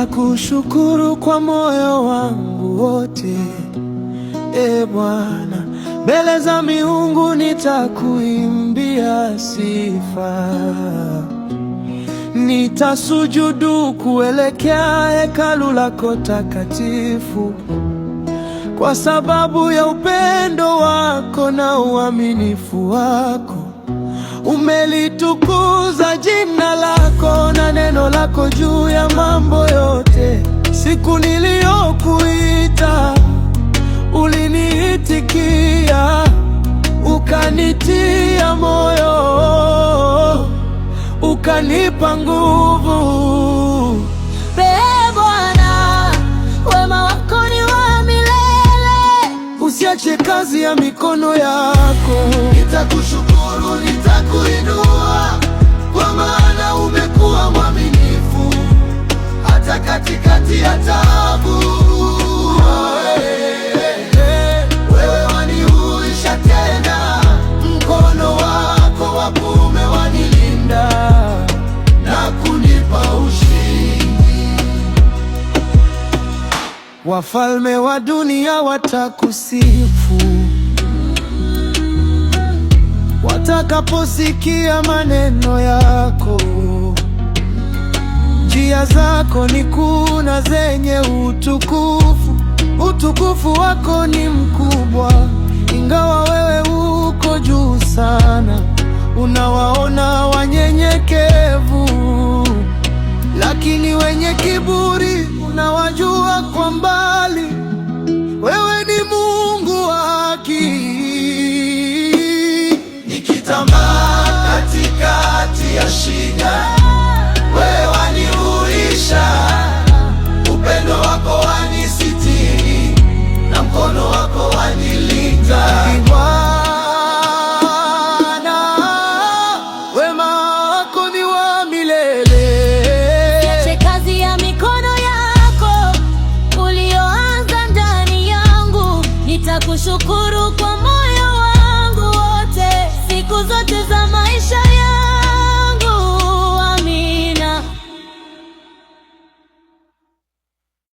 Nitakushukuru kwa moyo wangu wote, e Bwana, mbele za miungu nitakuimbia sifa. Nitasujudu kuelekea hekalu lako takatifu, kwa sababu ya upendo wako na uaminifu wako. Umelitukuza jina lako na neno lako juu ya mambo yote. Siku niliyokuita uliniitikia, ukanitia moyo, ukanipa nguvu. Ee Bwana, wema wako ni wa milele. Usiache kazi ya mikono yako. Nitakushukuru, nitakuinua, kwa maana umekuwa mwaminifu hata katikati ya taabu. Wewe wanihuisha tena, mkono wako wa kuume wanilinda na kunipa ushindi. Wafalme wa dunia watakusifu watakaposikia maneno yako. Njia zako ni kuu na zenye utukufu, utukufu wako ni mkubwa. Ingawa wewe uko juu sana, unawaona wanyenyekevu, lakini wenye kiburi unawajua kwa mbali. Wewe ni Mungu wa haki. Nikitambaa katikati ya shida, wewe wanihuisha. Upendo wako wanisitiri na mkono wako wanilinda. Bwana, wema wako ni wa milele. Usiache kazi ya mikono yako ulioanza ndani yangu. Nitakushukuru kwa moyo wangu wote, siku zote za maisha